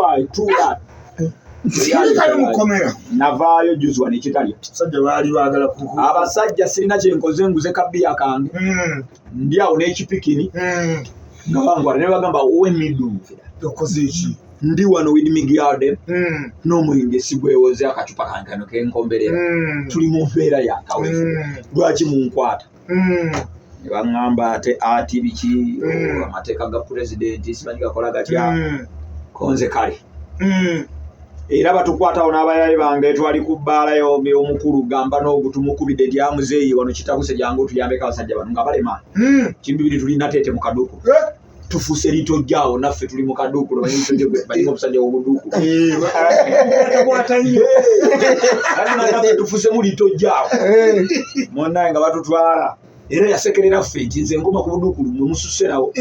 why true that. Navaayo juzwa n'ekitalya. Sajja baali baagala kuku. Abasajja sirina kye nkoze nguze kabbiya kange. Ndi awo n'ekipikini. Ngabangwa ne bagamba owe midu. Okoze iki? Ndi wano with Miguel n'omwenge sigwewoze akacupa kankano k'enkomberera. Tuli mu mbeera ya kawefu. Lwaki munkwata? Ne baŋŋamba ati biki amateeka ga pulezidenti simanyi gakola gatya. Konze kale. Era batukwatawo n'abayayi bange twali ku bbaala y'omukulu gamba n'ogutumukubidde nti amuzeeyi wano kitabuse jangu tuyambeko abasajja bano nga balema. Kimbibiri tulina teete mu kaduuku. Tufuuse litojjaawo naffe tuli mu kaduuku balinga omusajja w'obuduuku. Naffe tufuuse mu litojjaawo. Munnaye nga batutwala. Era yasekerera ffe nti nze ngoma ku buduuku lumwe mususerawo.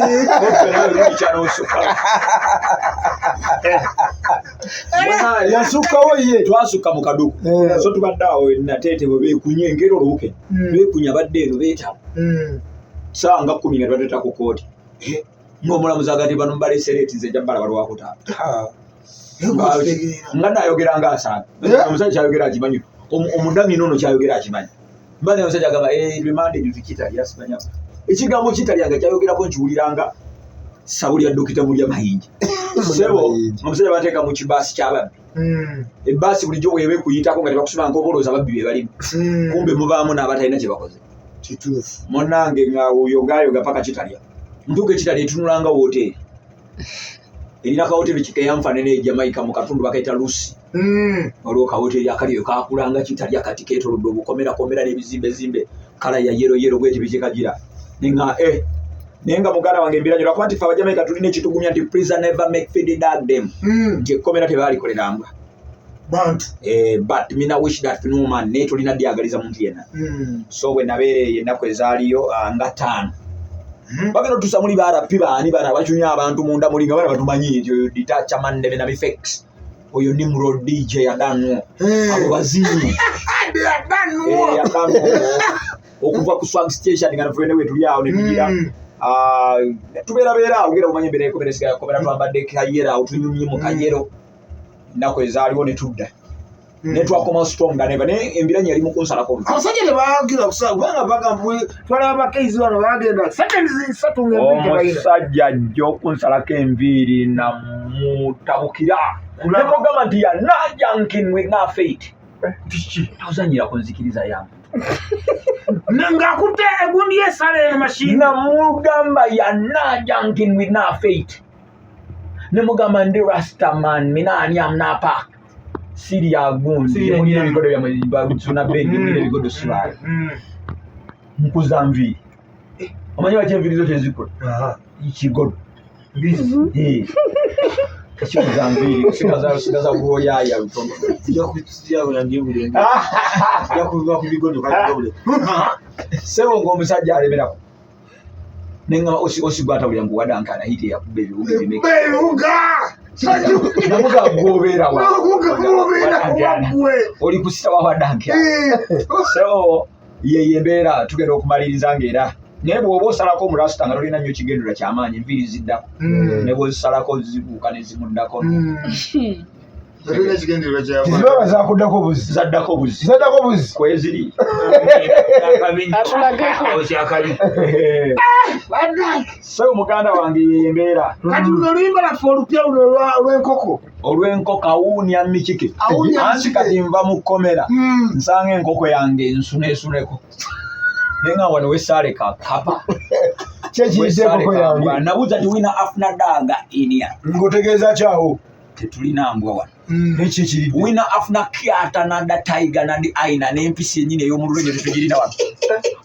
Yasukkawo ye twasukka mu kaduuku. So tubadde awo nateete bwe beekunya engero olubuke. Beekunya badde eno beetaba. Saa nga 10 nga twateeta ku kooti. Ng'omulamuzi agati bano mbalesereeti nze njja balaba lwakutaata. Nga naayogera ng'asaaga. Omusajja kyayogera akimanyi. Omudami n'ono kyayogera akimanyi. Mbane omusajja agamba remande ekintu kitalya simanya. Ekigambo kitalya nga kyayogerako nkiwuliranga sabuli ya Dokita Mulya Mayinja. Sebo omusajja bateeka mu kibaasi ky'ababbi. Ebbaasi bulijjo bw'ebe kuyitako nga tebakusoma ng'obolooza ababbi be balimu. Kumbe mubaamu n'abatalina kye bakoze. Kituufu. Munnange nga oyogayoga paka kitalya. Ntuuka ekitalya etunulanga wooteri. Erina kawooteri kikeyanfaanana e Jamaica mu katundu bakayita Lucy. Waliwo kawooteri akaliyo kaakulanga kitalya kati keetolodde obukomera n'ebizimbe kala ya yero bweti bikikagira. Naye nga muganda wange embiranyiro akuba nti ffe Abajamaika tulina ekitugumya nti prison never make feed dog them. Nti ekkomera tebaalikolera. But mina wish that no man naye tolina dyagaliza muntu yenna. So bwe nabeere ennaku ezaaliyo nga 5. Bagenda tusa muli baarappi baani bana bacunya abantu munda muli nga bana batumanyi nti oyo Detacha Mandebe na Bifex. Oyo Nimrod DJ adanwo. Abo bazinyi. Adanwo. Okuva ku swag station nga nafene we tuli awo ne tugira. Tubeera ogera omanye mbere ekomeresa yakobera twambadde kayera otunyumye mu kayero. Nako ezaaliwo ne tudda. Ne twakoma strong nga neva ne embiranye yali mu kunsalako. Abasajja ne baagira kusaba kubanga bagambwe twalaba bakeizi bano baagenda ssatu ng'enviiri bayina. Omusajja ajja okunsalako enviiri na mutabukira. Nemugamba nti yanaajankin with na fate. Tozanyira kunzikiriza yange. Ng'akutte egundi y'essale machine. Namugamba yanaajankin with na fate. Nemugamba ndi Rastaman minaani amnapa. Siria gundi yemuli ebigodo bya Suuna Ben yemuli ebigodo sibaali. Nkuza nviiri. Omanyi lwaki enviiri zo tezikola? Ikigodo. Ekikuza nviiri sigaza bwoyaaya lutondo. Sebo ng'omusajja alemerako. Nenga osigwatawulira ngu wadankana hiti yakubba ebibuga ebimeka. Namuga gobeera wa. Oli kusita wa wadankana. So ye mbeera tugenda okumaliriza ng'era. Naye bw'oba osalako omurasita nga tolina nnyo kigendera ky'amaanyi enviiri ziddako. Ne bw'ozisalako zibuuka ne zimuddako. Tolina kigendererwa ky'amaanyi. Ziba zakuddako buzi. Zaddako buzi. Zaddako buzi. Kweziri. So muganda wange yembeera. Kati luno luyimba laffe olupya luno olw'enkoko. Olw'enkoko awuunya mikike. Anti kati nva mu kkomera. Nsanga enkoko yange nsuneesuneko. Nenga wano wessaale kakapa. Kyekiyise enkoko yange. Nabuuza nti wina afuna daaga inia. Ng'otegeeza kyawo. Tetulina mbwa wano. Ekyo ekiri. Wina afuna kyata nada taiga nadi aina n'empisi yennyini ey'omululu nyo tetugirina wano.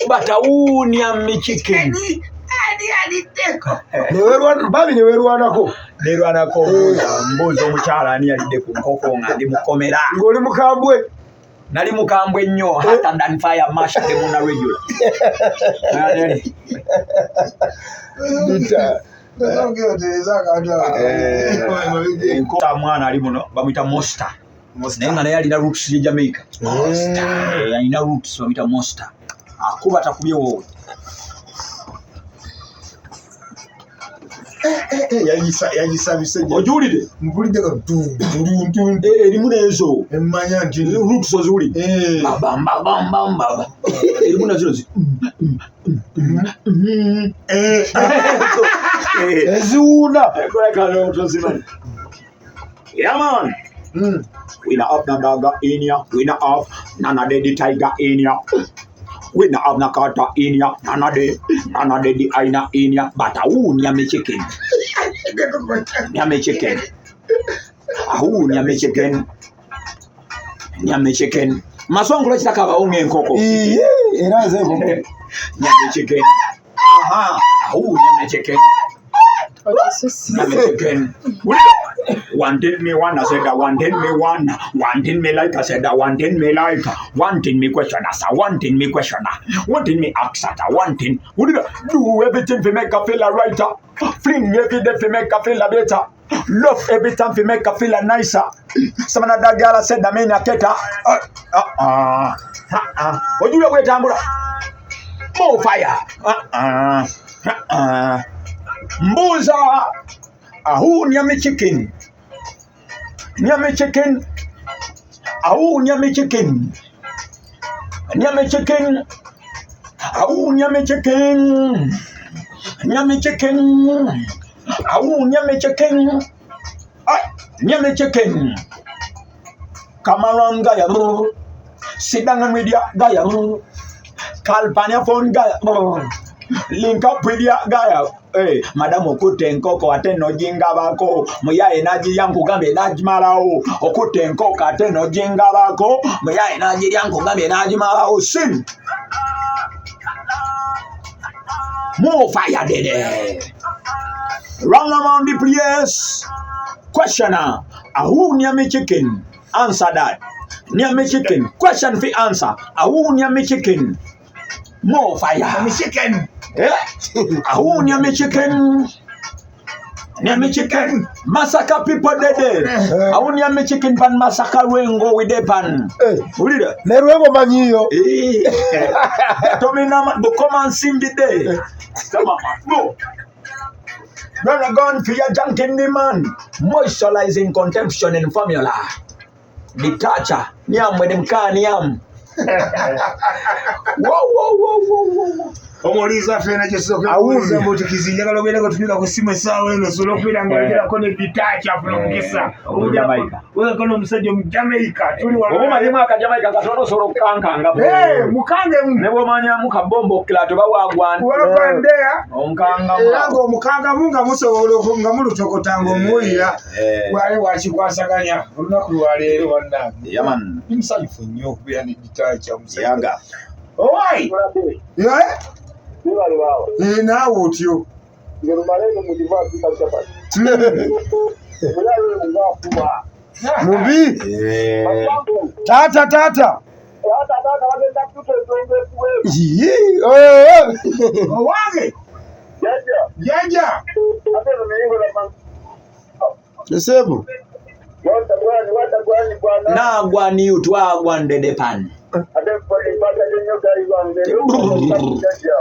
Batawuunya mikike. Neweerwanako. Neerwanako mbuuza omukyala ani yalidde ku nkoko nga ndi mukomera. Ng'oli mukambwe. Nali mukambwe nnyo hotter than fire mashed them on a regular. Enkota mwana ali muno bamuyita Monster. Naye nga naye alina roots ye Jamaica. Alina roots bamuyita Monster. Akuba takubye wowe. Yayisabise ojulide mpulidde ko tu erimu nezo emmanya nti rutuso ziwuli baba erimu nazo eziwuuna yeah man winner of Nadaga in ya, winner of Nana de Tiger in ya, winner of Nakata in ya, Nana de the Aina in ya, but nyame chicken. Nyame chicken. Nyame chicken. Nyame chicken. Masongo chitaka baunge nkoko. Era ze nkoko. Nyame chicken. Aha. Nyame chicken. Nyame chicken. One did me one, I said that one did me one me like, I said that one did me like, one did me question, I said one did me question, one did me ask that one thing, would do everything to make a feel a writer, fling every day to make a feel a better, love every time to make a feel a nicer. Some of that girl said that mean a keta. What do you wait, Ambura? More fire. Mboza. Nyame chicken. Nyame chicken. Nyame chicken. Nyame chicken. Nyame chicken. Nyame chicken. Nyame chicken. Nyame chicken. Come around, Gaya. Sit down with ya, Gaya. Call Panya phone, Gaya. Link up with ya, Gaya. Hey, Madam Okutenko, Ateno Jingabako, Moya Enaji Yanko Gambe Najmarao, Okutenko, Ateno Jingabako, Moya Enaji Yanko Gambe Najmarao, sin. More fire, Dede. Run around the place. Questioner, who nyame chicken? Answer that. Nyame chicken. Question for answer. Who nyame chicken? More fire. Nyame chicken. Who nyame chicken? Nyame chicken. Massacre people dead. Who nyame chicken pan massacre wengo with the pan. Who did it? Neruego manio. Tomina, but come and sing the day. Come on, go. Run a gun for your junk in the man. Moisturizing consumption in formula. Detacha. Nyam with them can yam. Whoa. Omoliza fena chesoka awuza mbo tukizinjaka lobera ko tupika kusima sawa eno solo kwira ngala ko ne Detacha from Mukisa Jamaica wewe kono musajja mu Jamaica tuli wa Oboma yema ka Jamaica katono solo kankanga mukange mu nebo manya mukabombo kilato bawagwana wabandea omukanga mulango omukanga munga musobolo nga mulutokotango muira wale wachikwasaganya olunaku lwaleero wanna yaman imsalifu nnyo kubira ne Detacha yanga owai naawe otyo mubi tata owange jaja esebu nagwani utwagwande depan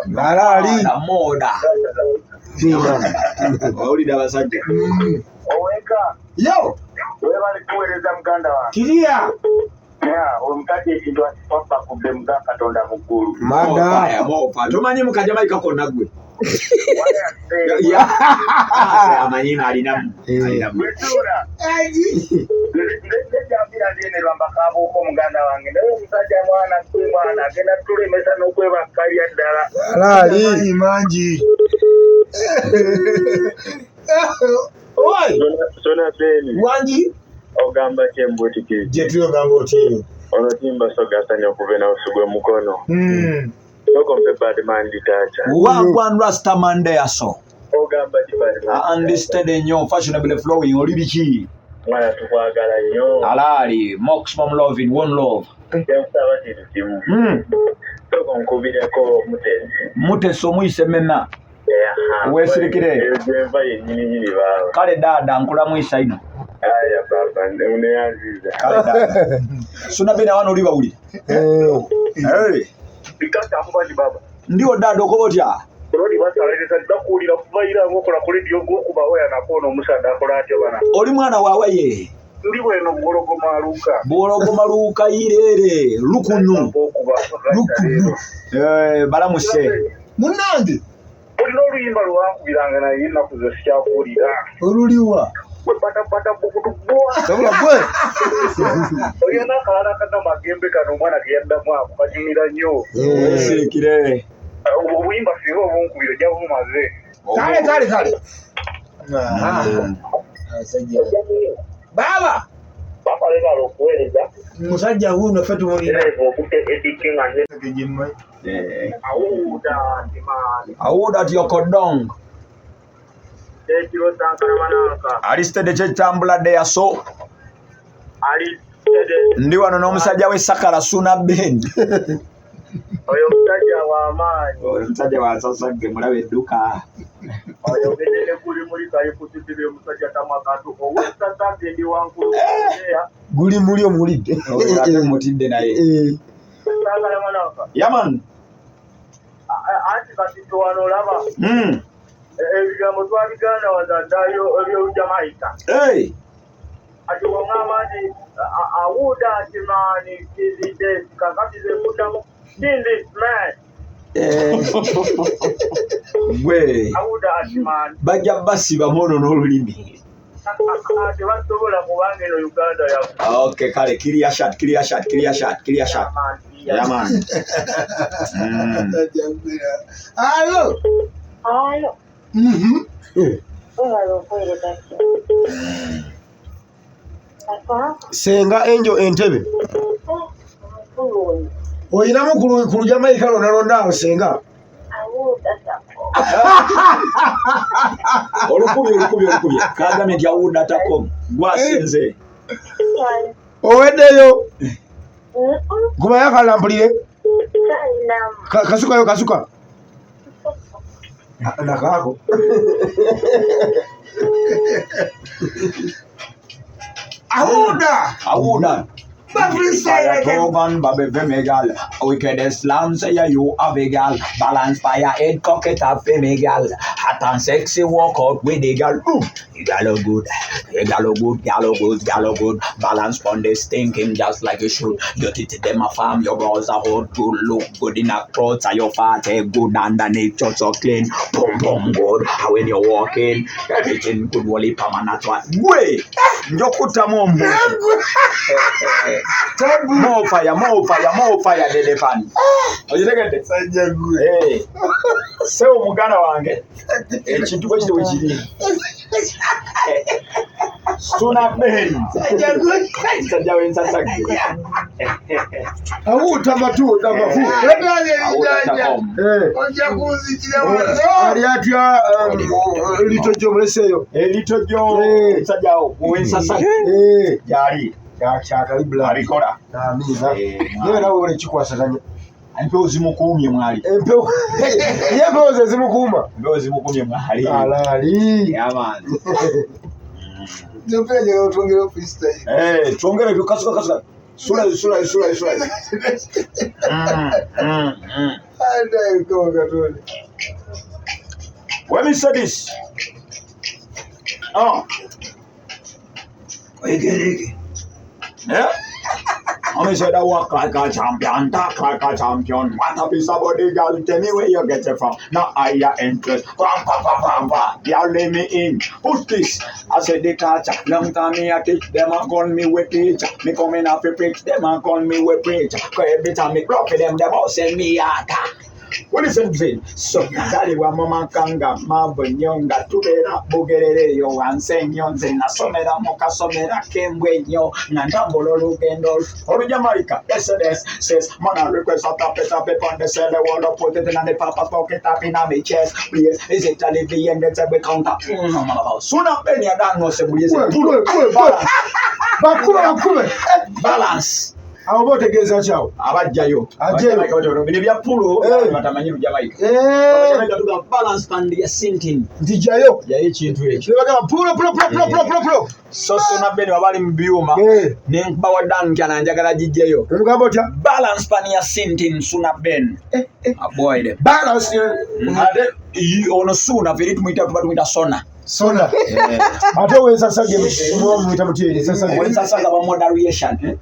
Malali moda Olida abasajja oweka yo webali kuweereza muganda wange kiria omukazi ekintu asipapa kubbe muga katonda muggulu mada mopa tomanyi mu Jamaica konna gwe amanyina alinamu wetuula ngejjambira ndienerwa mbakaabuuko muganda wange naye omusajja mwana agenda tulemesa n'okwebakkalya ddala malali mangi Suuna Ben wangi ogamba ki embootikiriza gye tuyogamba otyo ono timba sogasanya okuva na usugwe mukono okompe badman Detacha wagwan rasta mandea so ogamba ki badman understand nnyo fashionable flowing oli biki mwana tukwagala nnyo alali maximum loving one love ensaba kintu kimu tokonkubireko mutesi omuyise mena weesirikire enva yennyininyini baaba kale dada nkulamwisa ino aya baba neyanziza kale dada Suuna Ben awana oli bawulire bikata amubali baba ndiwo dada okoba otya Rodi basaleza bakulira kubayira ngokola ku radio ngokuba waya nakono omusanda akola atyo bana. Oli mwana wawe ye. Ndi weno Bwologo maluka irere lukunu. Balamuse. Munange. Olina oluyimba lwankubiranga naye ennaku zo sikyakuwulira. Oluliwa. Pata bukutubwa. Tabula gwe. Oyina akalala kana magembe kano omwana ge yaddamu ako kanyumira nnyo. Sirikire. Obuyimba singa obunkubira ojja bumaze. Kale. Baba. Papa leero okuweereza. Musajja wuno ffe tumulira. Awuda ati yokodong. Alistede kyetambula de yaso. Ndi wano n'omusajja w'Essakala Suuna Ben. Oyo musajja w'amaanyi. Oyo musajja wa Nsasage mulaba edduka. Oyo gedene kuli muri kayi kutibire musajja tamakatu. Ow'Ensasage ndi wankulu. Guli muli omulidde. Oyo ate mutidde naye. Sagala manaka. Yaman. Anti kati tuwano olaba. Ebigambo twabiganda wazaddayo eby'Olujamaica. Ati wangamba nti awuda ati mani kizidde kakati ze muddamu this man. Gwe. Awuda ati mani. Bajja basiba mono n'olulimi. Tebasobola kubanga eno Uganda yafu. Okay, kale clear shot. Yaman. Alo. Senga enjo entebe. Oyinamu ku Jamaica lonalonda awo senga. Olukubye. Kagame nti awuda.com. Gwasinze. Oweddeyo. Gumaya kalampulire. Kasuka. Nakako. Awuda. Togan babe vemegal. Wicked Islam say you have a gal. Balance by your head, cocket up femegal. Hot and sexy walk out with the gal. You gal good. Balance on this thinking just like you should. You teach them a farm, your balls are hot. You look good in a clothes, and your fat good underneath, just so clean. Boom, good. When you're walking, everything good. Wally permanent. Wait, Jokuta Mombo. More fire, the fan. Oh, you get it? Hey, so Mugana wange. Ekintu bwe kiri wekiri. Suuna Ben. Musajja w'Ensasage. Awuta matu namafu. Ojja kunzikira Ali atya litojo muleseyo. Litojo musajja w'Ensasage. Yali. Yakyakalibbula. Alikola. Amiza. Yewe nawe wole kikwasaganya. Empewo zimukuumye mwali. Empewo. Empewo ze zimukuuma. Empewo zimukuumye mwali. Alali. Yaman. Jopera jero tongero freestyle. Tongera kasuka. Sula. Anda yuko katoni. Let me say this. Yeah? I said I walk like a champion, talk like a champion. What a piece of body, girl. Tell me where you get it from. Now I your interest. Pam. Y'all let me in. Push this. I said Detacha. Long time me I teach them and call me with teacher. Me coming off a preach them and call me with preacher. Cause every time me block them all send me out. What is it saying? So daddy wa mama kanga mabonyonga tubera bugerere yo ansenyo nzena somera moka somera kembwenyo nandambolo lugendo Jamaica SNS says man request a tap on the cell wall put it in the papa's pocket tap in my chest please is it a living and that's a counter Suuna Ben ya dan no se buye balance Abo botegeeza kyawo. Abajjayo. Ajjayo. Bino bya pulo batamanyi lu Jamaica. Jamaica tuga balance band ya sinting. Ndijayo. Yaye kintu ekyo. Bagamba pulo. So Suuna Ben wabali mu byuma. Ne bawa dan kyana njagala gijjeyo. Mugamba otya? Balance band ya sinting Suuna Ben. Aboyde. Balance. Ate ono Suuna veri tumuyita Sona. Sona. Ate Ensasage mwita mutye Ensasage. Ensasage ba moderation.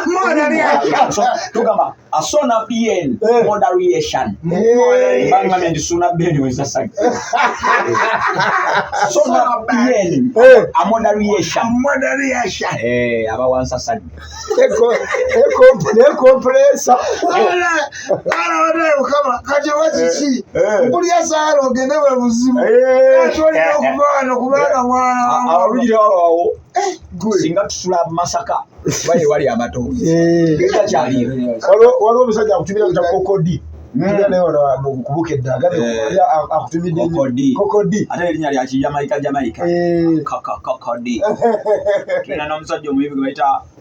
Moderation. So tugamba a Suuna Ben moderation. Banga mendi Suuna Ben Ensasage. Suuna Ben a moderation. Moderation. Aba Ensasage. Compressor. Ala kama kati wazichi. Mpuli ya sahara ogende we buzimu. Kubanga mwana. Awulira awo. Singa tusula Masaka. Wali abato. Bika kyali. Waliwo omusajja akutumira kuta kokodi. Ngira naye ono kubukedde agale akutumidde kokodi. Ate erinnya lya Jamaica. Kokodi. Kina n'omusajja omuyivu gwe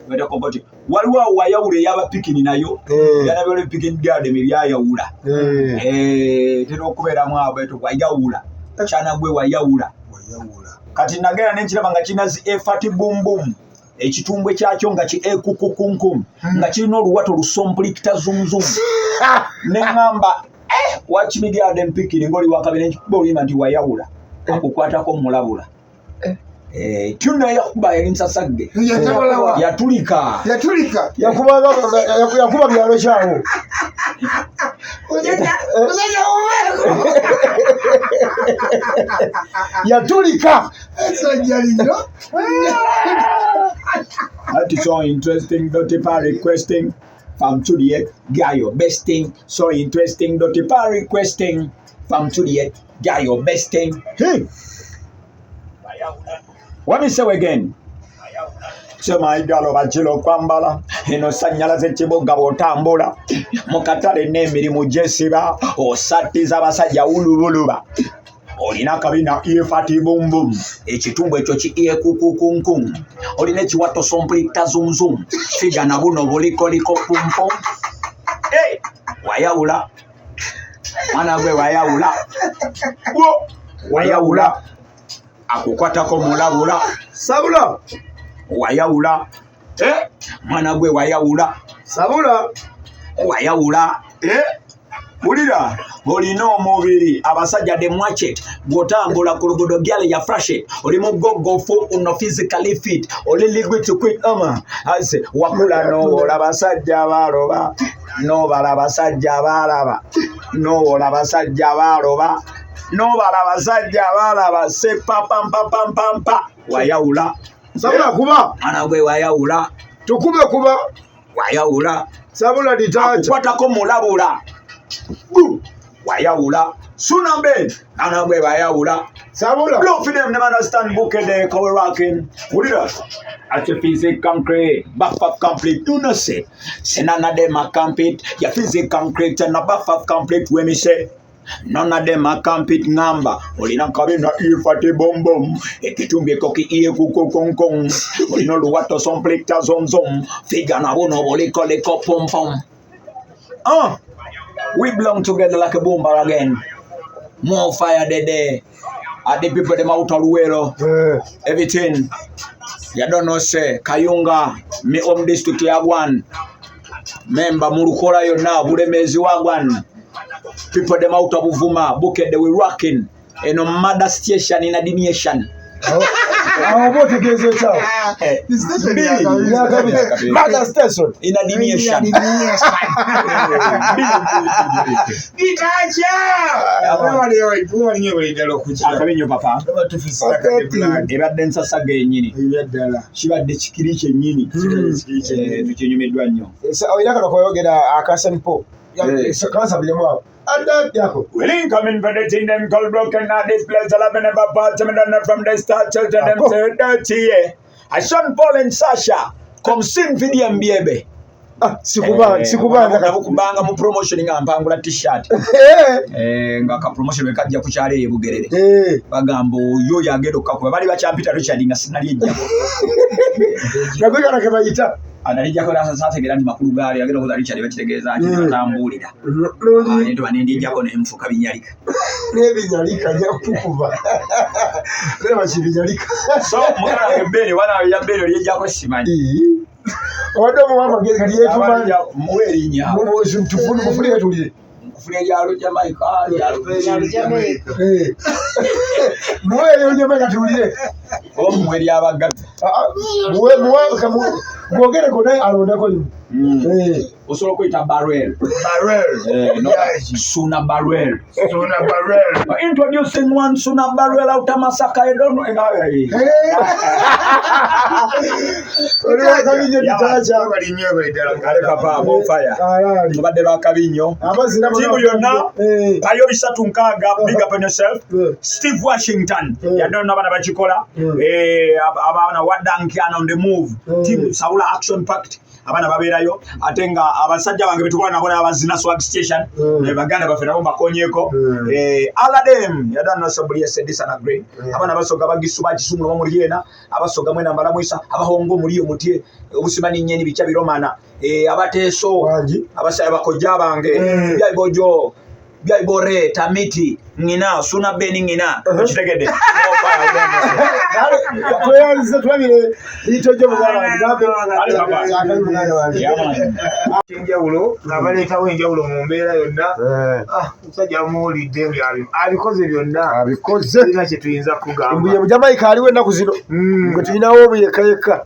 bayita kokoti. Waliwo wayawula ey'abapikini nayo. Yana byole pikini garden byayawula. Tera okubeeramu abeeto wayawula. Kyana gwe wayawula. Kati nagera n'ekiraba nga kinazi efati bumbum. Ekitumbwe kyakyo nga ki ekukukunkum nga kirina oluwato lusomplikita zumzum. Neŋŋamba wakimigyadde mpikiri ng'oli wakabiri n'ekikuba olima nti wayawula akukwatako mulabula. Tuna yakuba yali Nsasage. Yatulika. Yakuba byalo kyawo. Yatulika. That is so interesting. Detacha requesting from Juliet. Get your best thing. So interesting. Detacha requesting from Juliet. Get your best thing. Hey. What me say again? Sema igalo bachilo kwambala eno sanyalaze kiboga botambula mukatale n'emirimu gyesiba osattiza abasajja ulubuluba olina kabina ifati bumbum ekitumbwe ekyo ki ekukukunkum olina ekiwato somplita zumzum figa na buno bulikoliko pumpum wayawula mwana gwe wayawula akukwatako mulabula Sabula. Wayawula. Mwana gwe wayawula. Sabula. Wayawula. Bulira olina omubiri abasajja de mwachet bwotambula ku luguudo gyale ya frashe oli mugogofu uno physically fit oli liquid to quick ase wakula n'owola abasajja abaloba n'obala abasajja abalaba n'owola abasajja abaloba n'obala abasajja abalaba se pampampampampa wayawula. Sabula kuba. Mwana gwe wayawula. Tukube kuba. Wayawula. Sabula Detacha. Akukwatako mulabula. Wayawula. Suuna Ben. Mwana gwe wayawula. Sabula. Blow for them never understand Bukede cover rocking. What is that? At your physics concrete. Buff up complete. Do not say. None of them are complete. Your physics concrete and a buff up complete when me say. None of them are compete ngamba. Olina kabina ifati bombom. Ekitumbi koki iye kukukunkung. Olina luwato somplekta zomzom. Figa na bono boliko leko pom pom. We belong together like a bomber again. More fire there. At the people them out of Luero. Everything. You don't know say Kayunga. Me home district yagwan. Member Murukola yo now. Bulemezi wagwan. People them out of Uvuma, Buket, they were rocking in a mother station in a diminution. What against your child? Mother station in a diminution. Papa. Ebadde Nsasage nyini. Shibadde chikiriche nyini. Tuchenyume nnyo. Oyina kano koyogera akasempo. Willing coming for the thing them called broken now this place 11 apartment and from the start children them say dirty I Sean Paul and Sasha come sing for the MBB. Sikubanga kubanga mu promotion nga mpangula t-shirt nga ka promotion bekajja ku kyale ebugerere bagambo yo yagero kakuba bali bachampita Richard nga sinali ejja nagwekana kebayita analijjako saategeera nti makulu gaali agenda okuza Richard bakitegeeza kitambuulira nendoba nendijjako nenfuka binyalika n'ebinyalika nyakukuba leba kibinyalika so mwana ebbeere wana ya bbeere lyejjako simanyi obadde omuwa amagezi kati yeetumanyi muwe erinnya tufune tulire kufuna eryalo Jamaica muwe eryo Jamaica tulire oba muwe eryabaggazi mwogereko naye alondako limu osobola okuyita barrel Suuna Ben. Introducing one Suuna barrel out of Masaka. I don't know. Timu yonna ayo bisatu nkaaga. Big up on yourself. Steve Washington yadonna abana bakikola abana wadankyana on the move. Team Saula Action Pact abana babeerayo ate nga abasajja bange betukola nabo n'abazina swag station baganda baffe nabo bakonyeko aladem yadonna sobuli yesedisa na green abana basoga bagisuba kisumulo mu lyena abasoga mwena mbala mwisa abahongo muliyo mutie obusimani nnyeni bicha biromana abateso abasaya bakojja bange byabojo byabore tamiti ngina Suuna Ben ngina kitegede twayanze twabire litoje mugala enjawulo ng'abaleetawo enjawulo mu mbeera yonna musajja muwulidde abikoze byonna abikoze kirina kye tuyinza kugamba mbuye mu Jamaica aliwo ennaku zino gwe tulinawo obuyekayeka